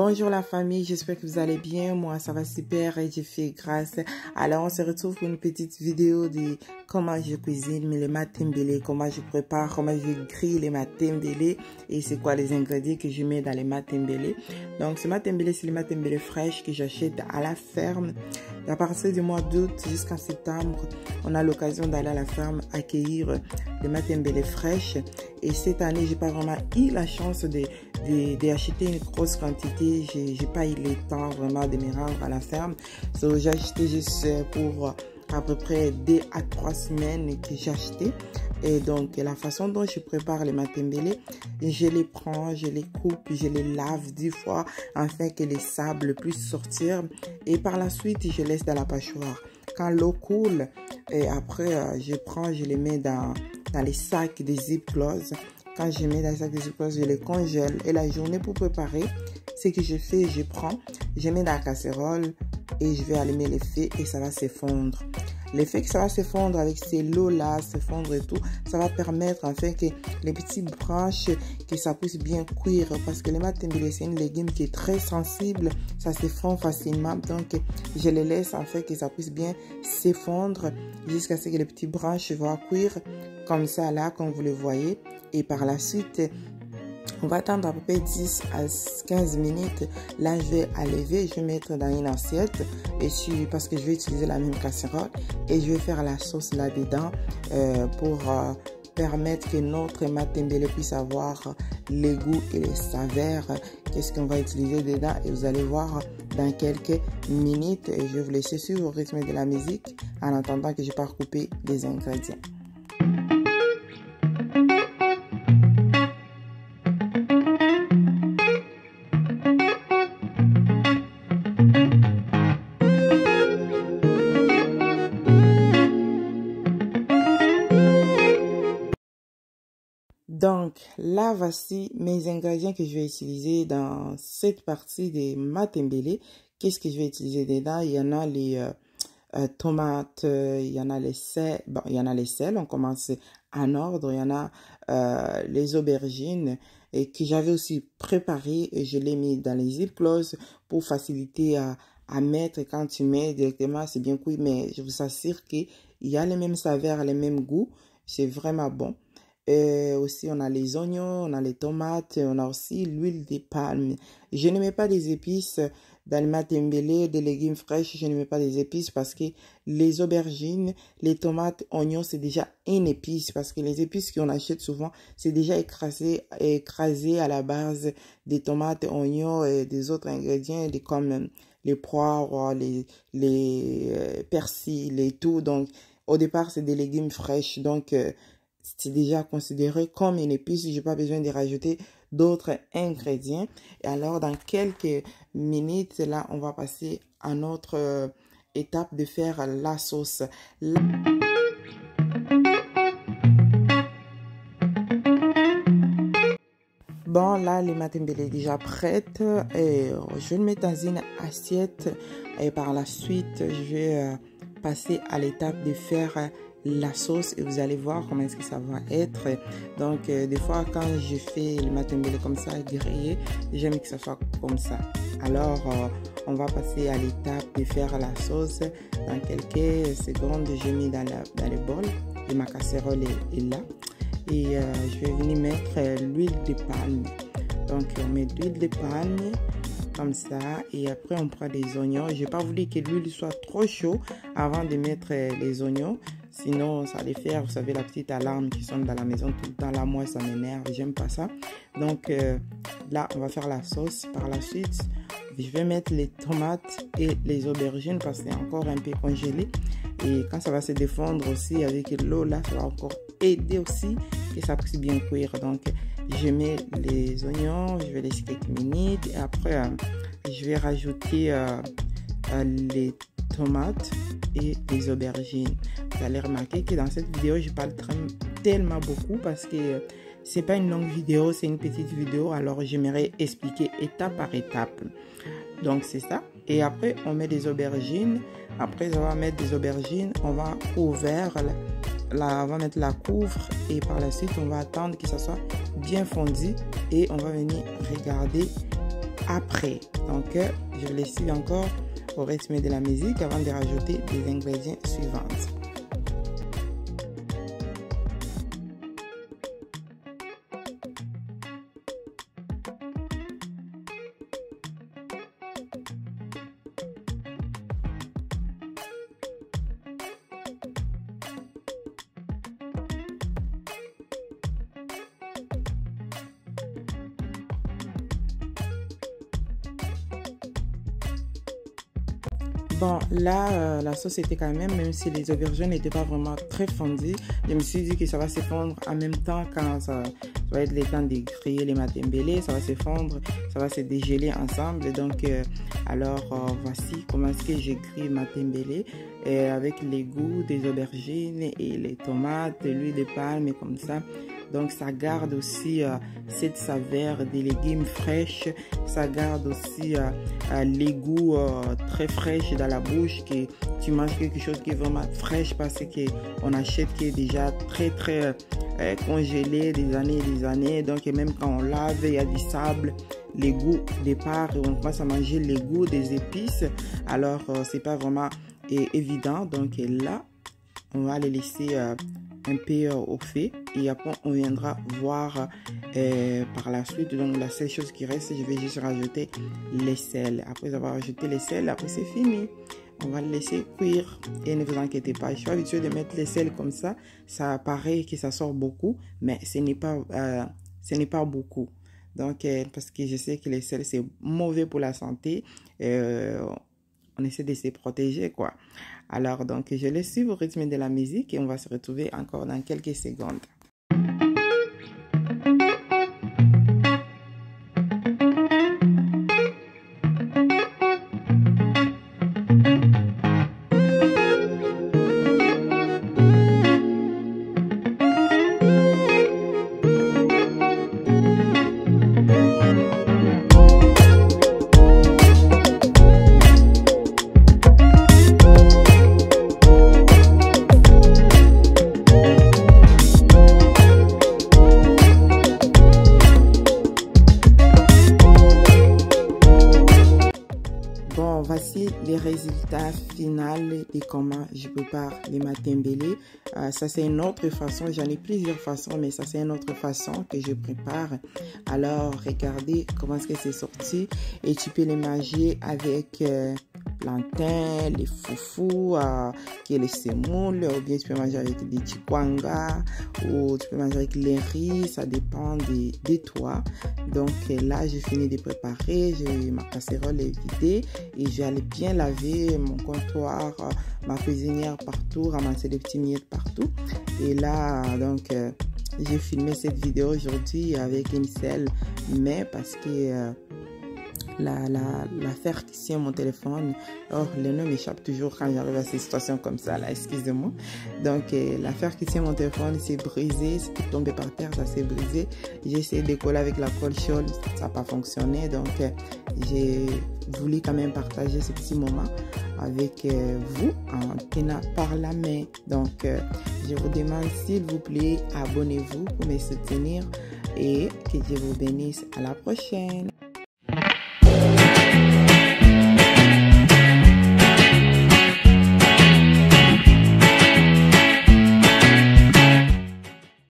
Bonjour la famille, j'espère que vous allez bien. Moi ça va super et j'ai fait grâce. Alors on se retrouve pour une petite vidéo de comment je cuisine les matembele, comment je prépare, comment je grille les matembele et c'est quoi les ingrédients que je mets dans les matembele. Donc ce matembele, c'est les matembele fraîches que j'achète à la ferme. À partir du mois d'août jusqu'en septembre, on a l'occasion d'aller à la ferme accueillir des matembele fraîches. Et cette année, j'ai pas vraiment eu la chance d'acheter une grosse quantité. J'ai pas eu le temps vraiment de me rendre à la ferme. So, j'ai acheté juste pour à peu près 2 à 3 semaines que j'ai acheté. Et donc, la façon dont je prépare les matembele, je les prends, je les coupe, je les lave 10 fois afin que les sables puissent sortir. Et par la suite, je laisse dans la passoire. Quand l'eau coule, et après, je les mets dans les sacs de Ziploc. Quand je mets dans les sacs de Ziploc, je les congèle. Et la journée pour préparer, ce que je fais, je mets dans la casserole et je vais allumer le feu et ça va se fondre. Le fait que ça va se fondre avec ces lots-là, se fondre et tout, ça va permettre enfin que les petites branches, que ça puisse bien cuire. Parce que les matembele, c'est un légume qui est très sensible, ça se fond facilement. Donc, je les laisse afin que ça puisse bien se fondre jusqu'à ce que les petites branches vont cuire comme ça là, comme vous le voyez. Et par la suite, on va attendre à peu près 10 à 15 minutes. Là, je vais enlever, je vais mettre dans une assiette parce que je vais utiliser la même casserole et je vais faire la sauce là-dedans pour permettre que notre matembele puisse avoir les goûts et les saveurs. Qu'est-ce qu'on va utiliser dedans et vous allez voir dans quelques minutes. Et je vais vous laisser suivre au rythme de la musique en attendant que je parte couper les ingrédients. Donc, là, voici mes ingrédients que je vais utiliser dans cette partie des matembele. Qu'est-ce que je vais utiliser dedans? Il y en a les tomates, il y en a les sels. Bon, il y en a les sels, on commence en ordre. Il y en a les aubergines et que j'avais aussi préparé et je l'ai mis dans les Ziploc pour faciliter à mettre. Quand tu mets directement, c'est bien cuit, mais je vous assure qu'il y a les mêmes saveurs, les mêmes goûts. C'est vraiment bon. Aussi, on a les oignons, on a les tomates, on a aussi l'huile de palme. Je ne mets pas des épices dans le matembele, des légumes fraîches, je ne mets pas des épices parce que les aubergines, les tomates, oignons, c'est déjà une épice parce que les épices qu'on achète souvent, c'est déjà écrasé à la base des tomates, oignons et des autres ingrédients comme les poires, les persils et tout. Donc, au départ, c'est des légumes fraîches. Donc, c'est déjà considéré comme une épice. Je n'ai pas besoin de rajouter d'autres ingrédients. Et alors, dans quelques minutes, là, on va passer à notre étape de faire la sauce. Bon, là, les matembele est déjà prête. Et je vais le mettre dans une assiette. Et par la suite, je vais passer à l'étape de faire la sauce et vous allez voir comment est-ce que ça va être. Donc des fois quand je fais le matembele comme ça grillé, j'aime que ça soit comme ça. Alors on va passer à l'étape de faire la sauce. Dans quelques secondes, je mets dans le bol et ma casserole est là et je vais venir mettre l'huile de palme. Donc on met de l'huile de palme comme ça et après on prend des oignons. J'ai pas voulu que l'huile soit trop chaude avant de mettre les oignons. Sinon, ça allait faire, vous savez, la petite alarme qui sonne dans la maison tout le temps. Là, moi, ça m'énerve. J'aime pas ça. Donc, là, on va faire la sauce. Par la suite, je vais mettre les tomates et les aubergines parce que c'est encore un peu congelé. Et quand ça va se défendre aussi avec l'eau, là, ça va encore aider aussi que ça puisse bien cuire. Donc, je mets les oignons, je vais laisser quelques minutes. Et après, je vais rajouter les tomates et les aubergines. Vous allez remarquer que dans cette vidéo, je parle tellement beaucoup parce que c'est pas une longue vidéo, c'est une petite vidéo. Alors, j'aimerais expliquer étape par étape. Donc, c'est ça. Et après, on met des aubergines. Après avoir mettre des aubergines, on va couvrir, on va mettre la couvre et par la suite, on va attendre que ça soit bien fondu et on va venir regarder après. Donc, je vais laisser encore au rythme de la musique avant de rajouter les ingrédients suivants. Bon, là, la sauce était quand même si les aubergines n'étaient pas vraiment très fondues, je me suis dit que ça va se fondre en même temps quand ça va être le temps de griller les matembele, ça va se fondre, ça va se dégeler ensemble. Donc, voici comment est-ce que j'ai grillé matembele avec les goûts des aubergines et les tomates, l'huile de palme et comme ça. Donc, ça garde aussi cette saveur des légumes fraîches. Ça garde aussi les goûts très fraîches dans la bouche. Que tu manges quelque chose qui est vraiment fraîche parce qu'on achète qui est déjà très congelé des années et des années. Donc, et même quand on lave, il y a du sable. Les goûts départ et on commence à manger les goûts des épices. Alors, c'est pas vraiment évident. Donc, là, on va les laisser un peu au fait et après on viendra voir par la suite. Donc la seule chose qui reste, je vais juste rajouter les sels. Après avoir rajouté les sels, après c'est fini, on va le laisser cuire et ne vous inquiétez pas, je suis habituée de mettre les sels comme ça. Ça paraît que ça sort beaucoup, mais ce n'est pas beaucoup. Donc parce que je sais que les sels c'est mauvais pour la santé, on essaie de se protéger quoi. Alors, donc, je laisse suivre au rythme de la musique et on va se retrouver encore dans quelques secondes. Bon, voici les résultats finaux de comment je prépare les matembele. Ça, c'est une autre façon. J'en ai plusieurs façons, mais ça, c'est une autre façon que je prépare. Alors, regardez comment est-ce que c'est sorti. Et tu peux les manger avec plantain, les foufous, qui est les semoule, ou bien tu peux manger avec des chikwanga, ou tu peux manger avec les riz. Ça dépend de toi. Donc, là, j'ai fini de préparer. Ma casserole est vidée. Et je vais aller bien laver mon comptoir, ma cuisinière partout, ramasser des petits miettes partout. Et là, donc, j'ai filmé cette vidéo aujourd'hui avec une selle, mais parce que l'affaire qui tient mon téléphone, le nom m'échappe toujours quand j'arrive à ces situations comme ça, là, excusez-moi. Donc, l'affaire qui tient mon téléphone s'est brisée, c'est tombé par terre, ça s'est brisé. J'ai essayé de coller avec la colle chaude, ça n'a pas fonctionné. Donc, j'ai voulu quand même partager ce petit moment avec vous en tenant par la main. Donc, je vous demande s'il vous plaît, abonnez-vous pour me soutenir et que Dieu vous bénisse. À la prochaine.